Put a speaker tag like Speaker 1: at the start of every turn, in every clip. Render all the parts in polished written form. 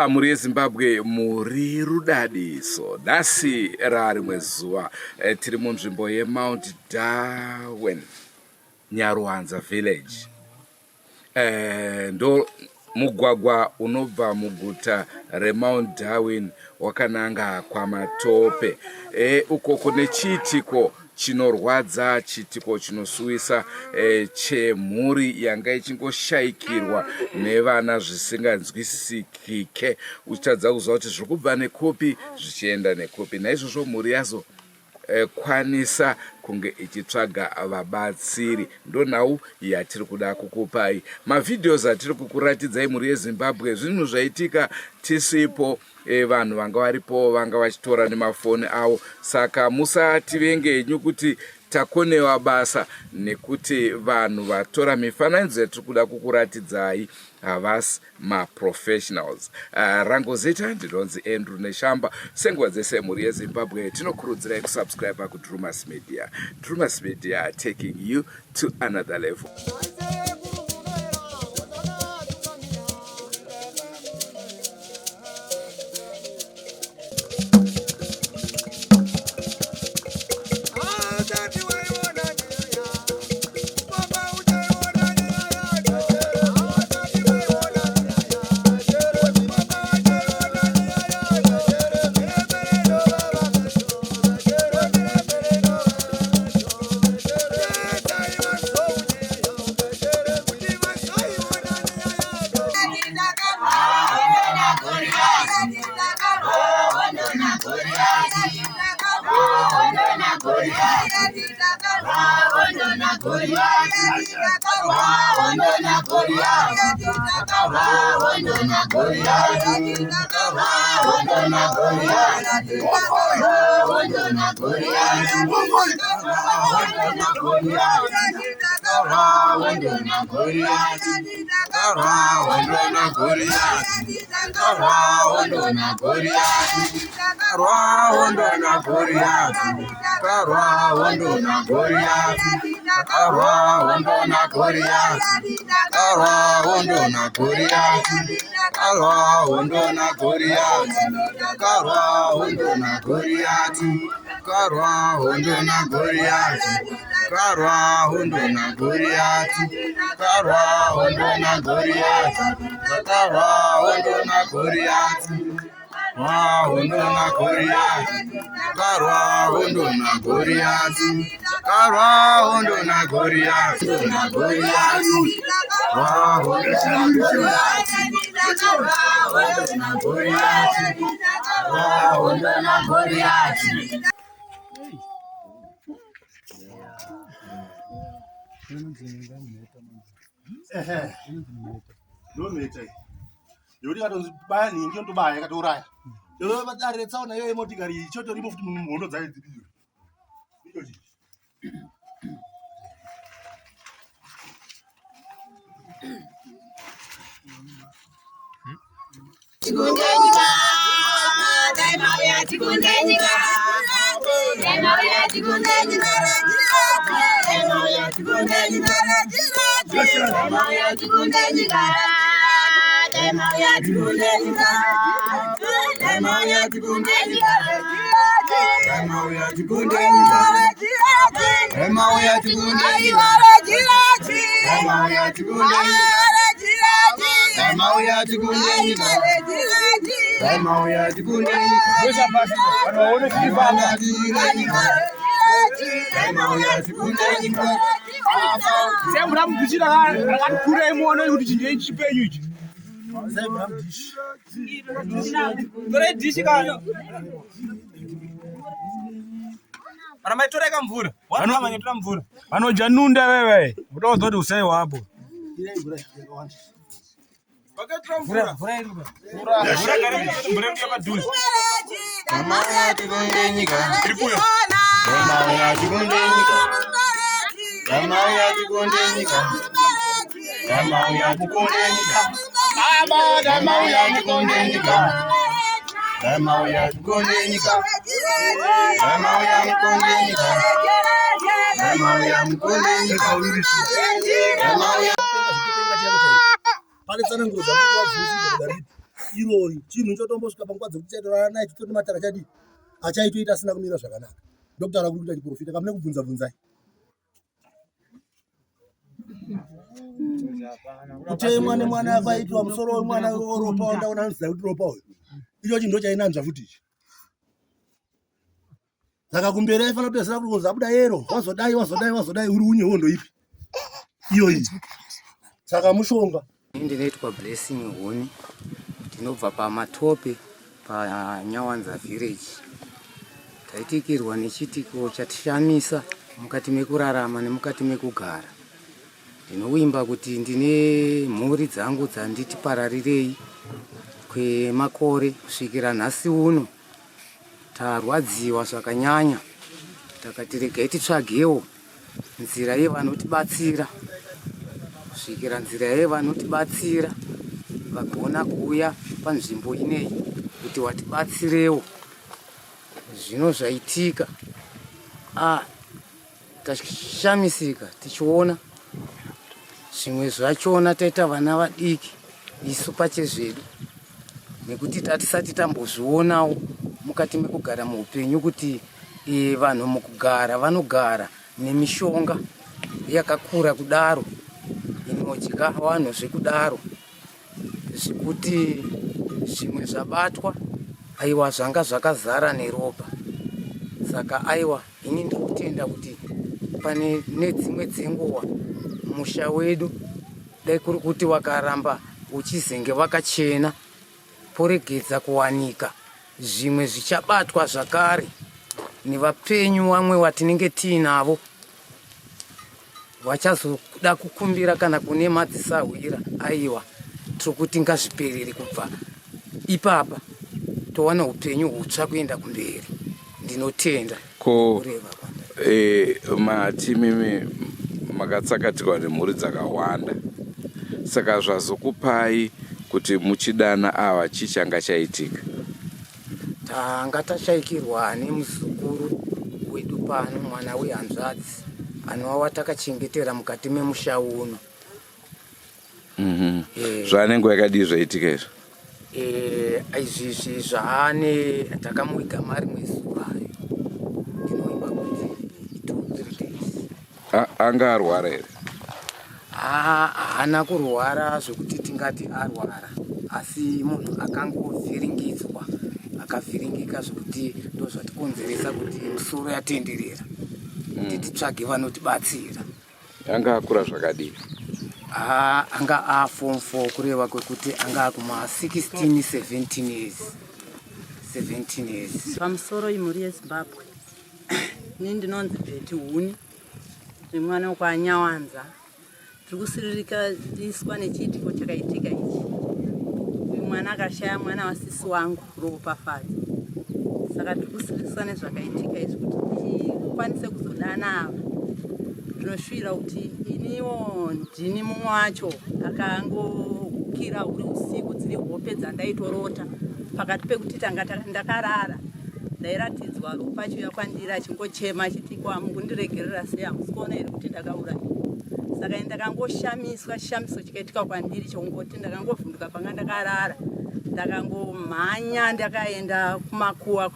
Speaker 1: muri yeZimbabwe muri rudadiso. Nhasi rarimwe zuva tiri munzvimbo yeMount Darwin, Nyaruwanza village. Ndo mugwagwa unobva muguta reMount Darwin wakananga kwaMatope. Uko kune chiitiko chinorwadza, chiitiko chinosuwisa chemhuri yanga ichingoshaikirwa nevana zvisinganzwisikike. Uchitadza kuziva kuti zviri kubva nekopi zvichienda nekopi. Naizvozvo mhuri yazo kwanisa kunge ichitsvaga vabatsiri. Ndo nhau yatiri kuda kukupai. Mavidheos atiri kukuratidzai muri yeZimbabwe zvinhu zvaitika tisipo. Vanhu vanga varipo vanga vachitora nemafoni avo. Saka musativenge henyu kuti takonewa basa nekuti vanhu vatora mifananidzo yatiri kuda kukuratidzai havasi maprofessionals. Rangozita ndinonzi Andrew Neshamba. Senguva dzese muri yeZimbabwe tinokurudzirai kusubscribe kuDrumas Media. Drumas Media taking you to another level.
Speaker 2: Yori katonzi bani ngiyo ndobaya katoraya. Yoro batare tsaona yo emotikari choto rimo futi muhondo dzaye dziriyo. Ndikochi.
Speaker 3: Tikundenyika, daimauya tikundenyika. Daimauya tikundenyika. Daimauya tikundenyika. Daimauya tikundenyika. Daimauya tikundenyika. Daimauya tikundenyika. Daimauya tikundenyika. Daimauya tikundenyika. Daimauya tikundenyika. Daimauya tikundenyika. Daimauya tikundenyika.
Speaker 2: Wesa basi. Wanaona kifana.
Speaker 3: Daimauya tikundenyika.
Speaker 2: Sembra mkuchira akakura imono kuti chinje chipenyu ichi. Sembra mdishi. Tore dishi kana. Ana maitoreka mvura. Wana manyetora mvura. Vanoja nunda wewe. Utozo kuti usai wapo. Mvura iri. Mvura gari mvura ndiyo padhuze.
Speaker 3: Daimauya tikundenyika.
Speaker 2: Iripuyo.
Speaker 3: Daimauya tikundenyika. Daimauya tikundenyika. Daimauya tikundenyika. Daimauya tikundenyika. Daimauya tikundenyika. Daimauya tikundenyika. Daimauya tikundenyika. Daimauya
Speaker 2: pale sana nguzo za watu irori chinhu chotombosvika panguva dzekuti chaitorana naye chitori nematara chadii achaitoita asina kumira zvakanaka ndokutaura kuri kuita chiprofita kamune kubvunza bvunzai kutemwa nemwana yako aitwa musoro wemwana oropa wandaona anoziva kuti ropa uyu icho chinhu ndochainanzva futi ichi saka kumberi aifanira kupedzera kuti uzabuda yero wazodai uri unyehondo ipi iyo iyi saka mushonga
Speaker 4: ndinoitwa Blessing Huni ndinobva paMatope paNyawanza village taitikirwa nechitiko chatishamisa mukati mekurarama nemukati mekugara ndinovimba kuti ndine mhuri dzangu dzanditi pararirei kwemakore kusvikira nhasi uno tarwadziwa zvakanyanya takati regai titsvagewo nzira yevanotibatsira kusvikira nzira yevanotibatsira vagona kuuya panzvimbo ineyi kuti watibatsirewo zvino zvaitika tashamisika tichiona zvimwe zvachona taita vana vadiki isu pachezvedu nekuti tatisati tambozvionawo mukati mekugara muupenyu kuti vanhu mukugara vanogara nemishonga yakakura kudaro inodya vanhu zvekudaro zvekuti zvimwe zvabatwa aiwa zvanga zvakazara neropa saka aiwa ini ndikutenda kuti pane nedzimwe dzenguva musha wedu dai kuri kuti wakaramba uchizenge vakachena poregedza kuwanika zvimwe zvichabatwa zvakare nevapenyu vamwe vatinenge tiinavo vachazoda kukumbira kana kune madzisahwira aiwa tiri ngazviperere kubva ipapa towana upenyu hutsva kuenda kumberi ndinotenda kureva
Speaker 1: mati mimi makatsakatirwa nemhuri dzakawanda saka zvazokupai kuti muchidana ava chichanga chaitika
Speaker 4: tanga tashaikirwa nemuzukuru wedu pano mwana wehanzvadzi anova takachengetera mukati memusha uno
Speaker 1: zvaane nguva yakadii zvaitika izvo
Speaker 4: izvizvi zvaane takamuiga mari mwezuvayo ndinoimba kuti 2-3 days
Speaker 1: anga arwara here
Speaker 4: haana kurwara zvokuti tingati arwara asi munhu akangovhiringidzwa akavhiringika zvokuti ndo zvatikonzeresa kuti musoro yatenderera kuti titsvage vanotibatsira
Speaker 1: anga akura zvakadii
Speaker 4: anga a-form 4 kureva kwekuti anga akuma 16-17 years
Speaker 5: pamusoro imhuri yeZimbabwe ini ndinonzi Betty Huni nemwana wekwaNyawanza tiri kusiririka diswa nechiitiko chakaitika ichi uyu mwana akashaya mwana wasisi wangu kuropafadza saka tiri kusiririsa nezvakaitika izvi kuti tikwanise kuzodana ava zvinoshuvira kuti iniwo ndini mumwe wacho akangokira uri usiku dziri hope dzandaitorota pakati pekuti tanga ndakarara ndairatidzwa ropa chiuya kwandiri achingochema achiti kwamungundiregerera sei hamusi kuona here kuti ndakaurayiwa saka ndakangoshamiswa chishamiso chikaitika kwandiri chokungoti ndakangovhunduka panga ndakarara ndakangomhanya ndakaenda kumakuwa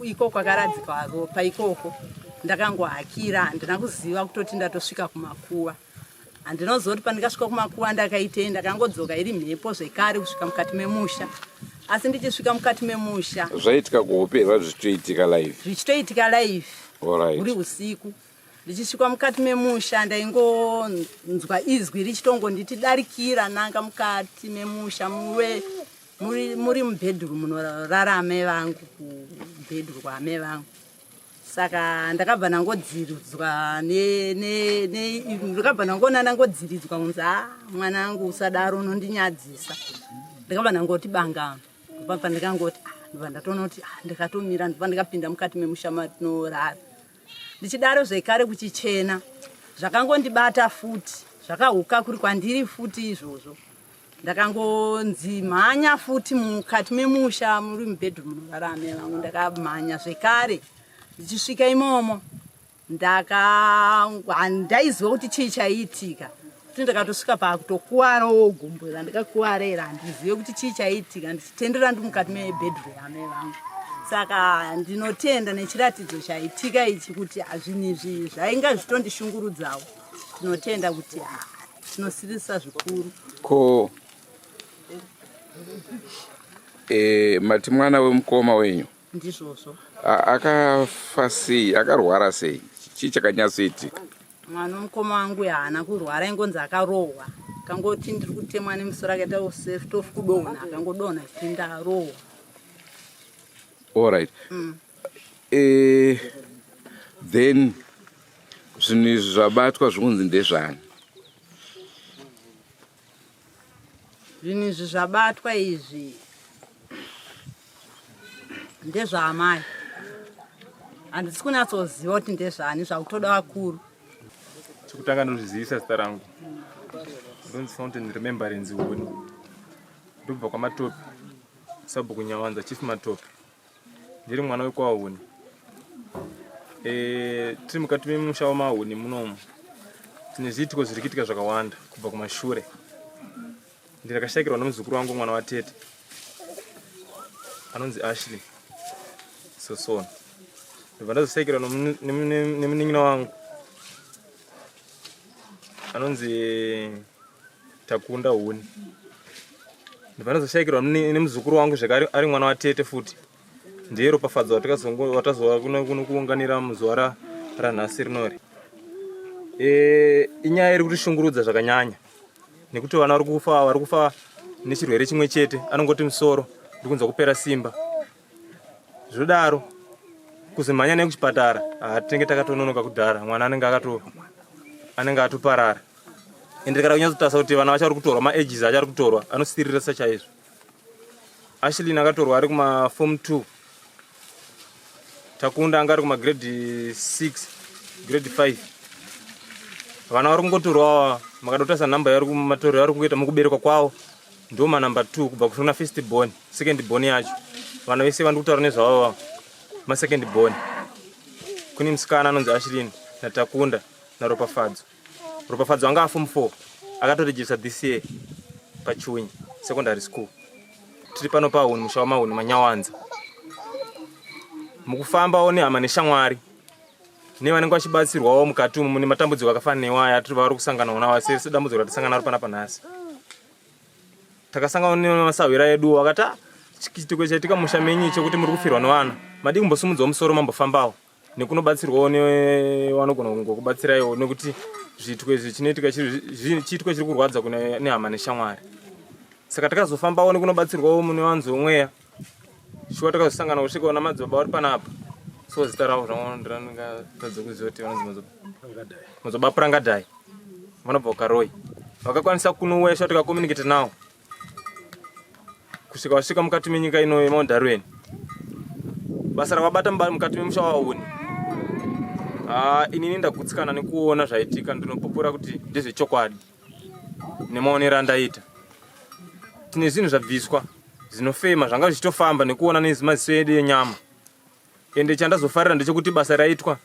Speaker 5: iko kwakaradzikwa ropa ikoko ndakangohakira handina kuziva kutoti ndatosvika kumakuwa handinozoti pandikasvika kumakuwa ndakaitei ndakangodzoka iri mhepo zvekare kusvika mukati memusha asi ndichisvika mukati memusha
Speaker 1: zvaitika kuhoperwa
Speaker 5: zvichitoitika live uri usiku ndichisvika mukati memusha ndaingonzwa izwi richitongonditidarikira nanga mukati memusha muri mubhedroom munorara amai vangu kubhedroom kwaamai vangu saka ndakabva nangodziridzwa ndakabva nangona nangodziridzwa kunzi mwana wangu usadaro unondinyadzisa ndakabva nangoti bangano ndobva ndikangoti ndobva ndatoona kuti ndikatomira ndobva ndikapinda mukati memusha matinorara ndichidaro zvekare kuchichena zvakangondibata futi zvakahuka kuri kwandiri futi izvozvo ndakangonzi mhanya futi mukati memusha muri mubhedroom munorara amai vangu ndakamhanya zvekare ndichisvika imomo handaiziva kuti chii chaiitika kuti ndakatosvika pakutokuwarawo gumbo randikakuwarera handizive kuti chii chaitika ndichitendera ndi mukati mebhedroom yamai vangu. Saka ndinotenda nechiratidzo chaitika ichi kuti zvinhu izvi zvainga zvitondishungurudzawo. Ndinotenda kuti tinosirisa zvikuru.
Speaker 1: Ko mati mwana wemukoma wenyu
Speaker 5: Ndizvozvo.
Speaker 1: akafa sei, akarwara sei, chii chakanyatsoitika?
Speaker 5: Mwana womukoma wangu haana kurwara, ingonzi akarohwa. Akangoti ndiri kutemwa nemusoro akaita useftofu kudonha, akangodonha chipinda arohwa.
Speaker 1: All right. Then zvinhu izvi zvabatwa zvinonzi ndezvani?
Speaker 5: Zvinhu izvi zvabatwa izvi ndezvaamai. Handisi kunyatsoziva kuti ndezvani, zvakutoda vakuru.
Speaker 6: Chekutanga ndinozvizivisa zita rangu. Ndonzi Fountain Remembrance Huni. Ndobva kwaMatope, Sabhuku Nyawanza, Chief Matope. Ndiri mwana wekwaHuni. Tiri mukati memusha wamaHuni munomu. Tine zviitiko zviri kuitika zvakawanda kubva kumashure. Ndakashayikirwa nomuzukuru wangu mwana watete. Anonzi Ashley Sosona. Ndobva ndazosayikirwa nemunin'ina wangu anonzi Takunda Huni. Ndobva ndazoshayikirwa nemuzukuru wangu zvekare ari mwana watete futi. Ndiye ropafadzo watazova kuno kuunganira muzuva ranhasi rinori. Inyaya iri kutishungurudza zvakanyanya nekuti vana vari kufa nechirwere chimwe chete, anongoti musoro, ndiri kunzwa kupera simba. Zvodaro kuzimhanya nekuchipatara tinenge takatononoka kudhara, mwana anenge atoparara. Ende ndikada kunyatsotarisa kuti vana vachari kutorwa, maages achari kutorwa anosiririsa chaizvo. Ashley akatorwa ari kuma-form 2, Takunda anga ari kuma-grade 6, grade 5. Vana vari kungotorwa, makadotarisa namba yari kumatorero yari kungoita mukuberekwa kwavo ndo manamba 2 kubva kuna first born, second born yacho. Vana vese vari kutaura nezvavo ma-second born. Kune musikana anonzi Ashley naTakunda naRopafadzo. Ropafadzo anga form 4, akatorejisa this year paChiunyi secondary school. Tiri pano paHuni, musha wamaHuni Manyawanza. Mukufamba nehama neshamwari nevanenge vachibatsirwawo mukati umu mune matambudziko akafanana newaya tiri vari kusanganawo nawo sese dambudziko ratisangana naro panapa nhasi. Takasangana nemasahwira edu akati chitiko chaitika musha menyu chekuti muri kufirwa nevana, madii kumbosumudzawo musoro mambofambawo nekunobatsirwawo nevanogona kungokubatsiraiwo nekuti zviitiko izvi chinoitika chiitiko chiri kurwadza nehama neshamwari. Saka takazofambawo nekunobatsirwawo mune vanzi vomweya. Shuwa takazosangana kusvikawo namadzibaba vari panapa. So zita ravo zvaondirangatadza kuziva kuti vanonzi Madzibaba Purangadhai, vanobva kuKaroi. Vakakwanisa kunouya shuwa tikakomuniketa nawo kusvika vasvika mukati menyika ino yeMount Darwen. Basa rakabata mukati memusha waHuni. Inini ndagutsikana nekuona zvaitika, ndinopupura kuti ndezvechokwadi nemaonero andaita. Tine zvinhu zvabviswa zvinofema zvanga zvichitofamba nekuona nemaziso edu enyama. Ende chandazofarira ndechekuti basa raitwa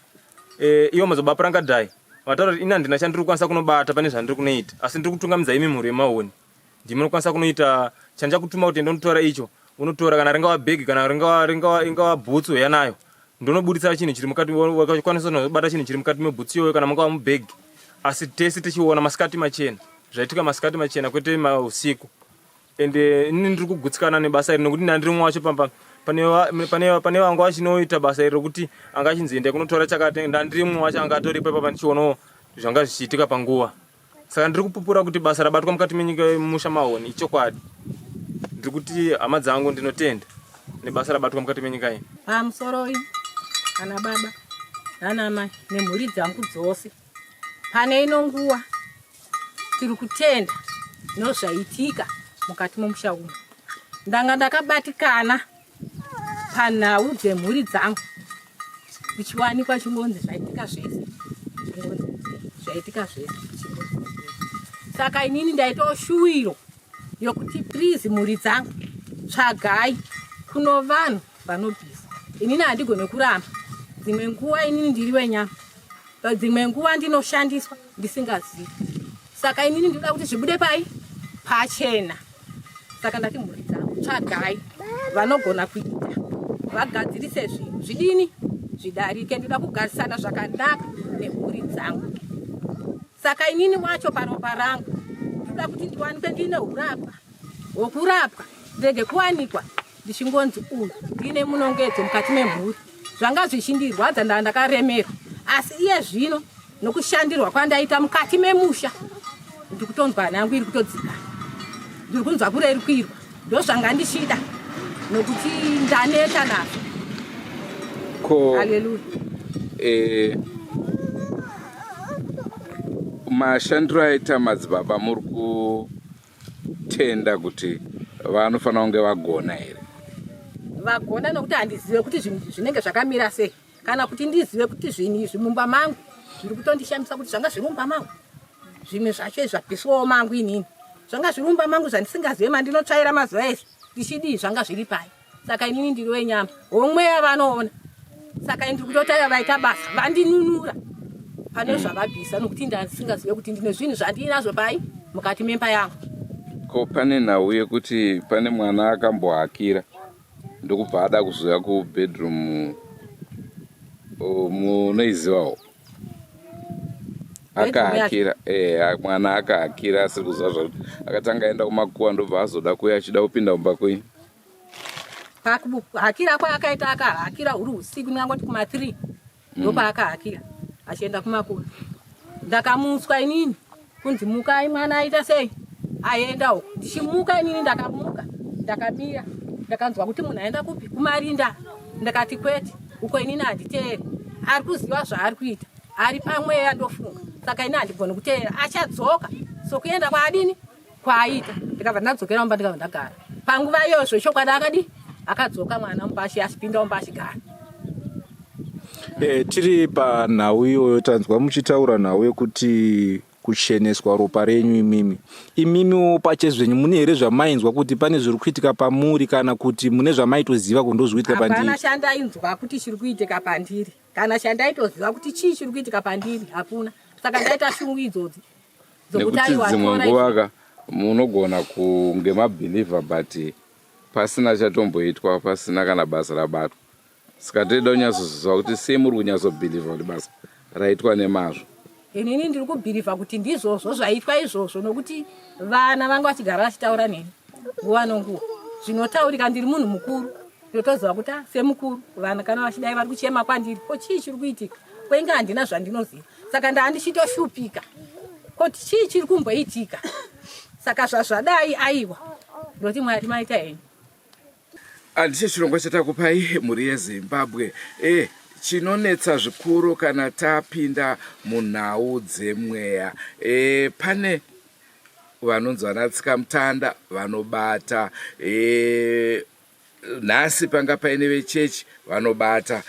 Speaker 6: iwo Madzibaba Purangadhai vataura kuti ina handina chandiri kukwanisa kunobata pane zvandiri kunoita, asi ndiri kutungamidza imi mhuri yemaHuni. Ndimi munokwanisa kunoita chanjakutuma kuti ndonotora icho, unotora kana ringava bhegi kana ringava bhutsu yanayo, ndonobudisa chinhu chiri mukati, wakakwanisa kubata chinhu chiri mukati mebhutsu iyoyo kana mungava mubhegi. Asi tese tichiona masikati machena, zvaitika masikati machena kwete usiku. Ende ini ndiri kugutsikana nebasa iri nekuti ndandiri mumwe wacho pane vanga vachinoita basa iri rokuti anga achinzi ende kunotora chakati, ndandiri mumwe wacho anga atoripo ipapo ndichionawo zvanga zvichiitika panguva. Saka ndiri kupupura kuti basa rabatwa mukati menyika yemusha maHuni ichokwadi. Ndiri kuti hama dzangu ndinotenda nebasa rabatwa mukati menyika ino.
Speaker 7: Pamusoro uyu ana baba nana mai nemhuri dzangu dzose, pane ino nguva tiri kutenda nozvaitika mukati memusha umu. Ndanga ndakabatikana panhau dzemhuri dzangu, kuchiwanikwa chingonzi zvaitika zvese, zvaitika zvese. Saka inini ndaitawo shuwiro yokuti please mhuri dzangu tsvagai kuno vanhu vanobvisa. Inini handigone kuramba, dzimwe nguva inini ndiri wenyama, dzimwe nguva ndinoshandiswa ndisingazivi. Saka inini ndinoda kuti zvibude pachena. Saka ndati mhuri dzangu tsvagai vanogona kuita vagadzirise zvinhu zvidini zvidarike. Ndinoda kugarisana zvakanaka nemhuri dzangu. Saka inini wacho paropa rangu ndinoda kuti ndiwanikwe ndine urapwa hwokurapwa ndege kuwanikwa ndichingonzi uyu ndine munongedzo mukati memhuri. Zvanga zvichindirwadza ndakaremerwa, asi iye zvino nokushandirwa kwandaita mukati memusha ndiri kutonzwa nyangu iri kutodzika, ndiri kunzwa kure iri kuirwa. Ndozvanga ndichida nokuti ndaneta nazvo. Haleluya.
Speaker 1: Mashandiro aita madzibaba muri kutenda kuti vanofanira kunge vagona here?
Speaker 7: Vagona nokuti handizive kuti zvinhu zvinenge zvakamira sei, kana kuti ndizive kuti zvinhu izvi mumba mangu zviri kutondishamisa kuti zvanga zviri mumba mangu. Zvimwe zvacho zvabviswawo mangu inini. Zvanga zviri mumba mangu zvandisingazive mandinotsvaira mazuva ese ndichidii zvanga zviri pai. Saka inini ndiri wenyama womweya vanoona. Saka ndiri kutotaya vaita basa vandinunura pane zvavabvisa nokuti ndasingazive kuti ndine zvinhu zvandinazvo pai mukati memba yangu.
Speaker 1: Ko pane nhau yekuti pane mwana akambohakira ndokubva ada kuzoya kubedroom munoizivawo akahakira. Mwana akahakira asiri kuziva zvakuti akatanga aenda kumakuwa ndobva azoda kuya achida kupinda mumba kwenyu.
Speaker 7: Hakira kwaakaita akahakira huri usiku ndingangoti kuma3 ndopaakahakira achienda kumakuwa. Ndakamutswa inini kunzi mukai mwana aita sei aenda uko. Ndichimuka inini ndakamuka ndakamira ndakanzwa kuti munhu aenda kupi kumarinda. Ndakati kwete uko inini handiteeri. Ari kuziva zvaari kuita ari pamweya ndofunga. Saka ini handigoni kuteera achadzoka sokuenda kwaadini kwaaita. Ndikabva ndadzokera mumba ndikabva ndagara. Panguva iyozvo chokwadi akadi akadzoka mwana mumbashi achipinda mumba achigara.
Speaker 8: Tiri panhau iyoyo tanzwa muchitaura nhau yekuti kucheneswa ropa renyu imimi pachezvenyu mune here zvamainzwa kuti pane zviri kuitika pamuri kana kuti mune zvamaitoziva kundozviitika pandiri?
Speaker 7: Hapana chandainzwa kuti chiri kuitika pandiri kana chandaitoziva kuti chii chiri kuitika pandiri hakuna. Saka ndaita shungu idzodzi
Speaker 1: nekuti dzimwe nguva munogona kunge mabhilivha but pasina chatomboitwa, pasina kana basa rabatwa. Saka toda kunyatsoziva kuti sei muri kunyatsobhilivha kuti basa raitwa nemazvo.
Speaker 7: Inini ndiri kubhilivha kuti ndizvozvo zvaitwa izvozvo nokuti vana vanga vachigara vachitaura neni nguva nenguva. Zvinotaurika ndiri munhu mukuru ndotoziva kuti semukuru vana kana vachidai vari kuchema kwandiri ko chii chiri kuitika kwenge handina zvandinoziva. Saka ndandichitoshupika kuti chii chiri kumboitika. Saka zvazvadai aiwa ndoti Mwari maita henyu.
Speaker 1: Handicho chirongwa chatakupai mhuri yeZimbabwe. Chinonetsa zvikuru kana tapinda munhau dzemweya. Pane vanonzi vanatsika mutanda vanobata. Nhasi panga paine vechechi vanobata.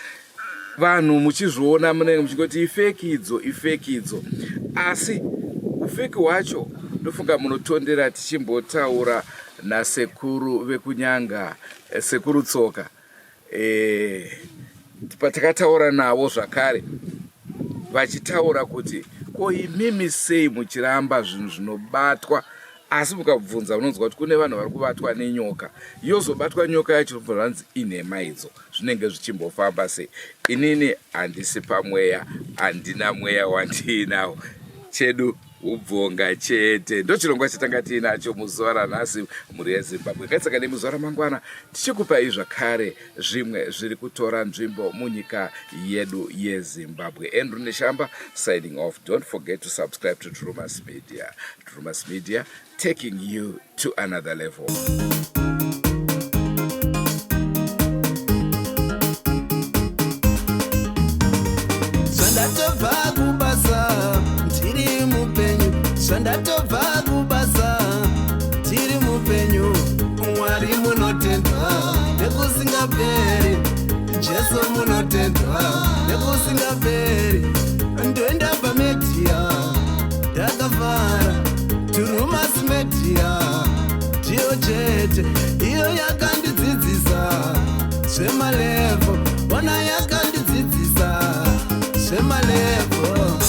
Speaker 1: Vanhu muchizviona munenge muchingoti ifeki idzo. Asi ufeki hwacho ndofunga munotondera tichimbotaura nasekuru vekunyanga, sekuru Tsoka. Patakataura navo zvakare vachitaura kuti ko imimi sei muchiramba zvinhu zvinobatwa, asi mukabvunza unonzwa kuti kune vanhu vari kubatwa nenyoka. Yozobatwa nyoka yacho vanzi inhema idzo zvinenge zvichimbofamba sei. Inini handisi pamweya, handina mweya wandiinawo, chedu ubvonga chete. Ndochirongwa chatanga tiinacho muzuva ranhasi mhuri yeZimbabwe. Katsaka nemuzuva ramangwana tichikupai zvakare zvimwe zviri kutora nzvimbo munyika yedu yeZimbabwe. Andrew Neshamba signing off. Don't forget to subscribe to Trumas Media. Trumas Media taking you to another level.
Speaker 9: Zvandatobva kubasa tiri mupenyu Mwari munotendwa nekusingaperi, Jesu munotendwa nekusingaperi. Ndoenda pamedia ndakavhara Trumas Media ndiyo chete iyo yakandidzidzisa zvemalevo, ona yakandidzidzisa zvemalevo.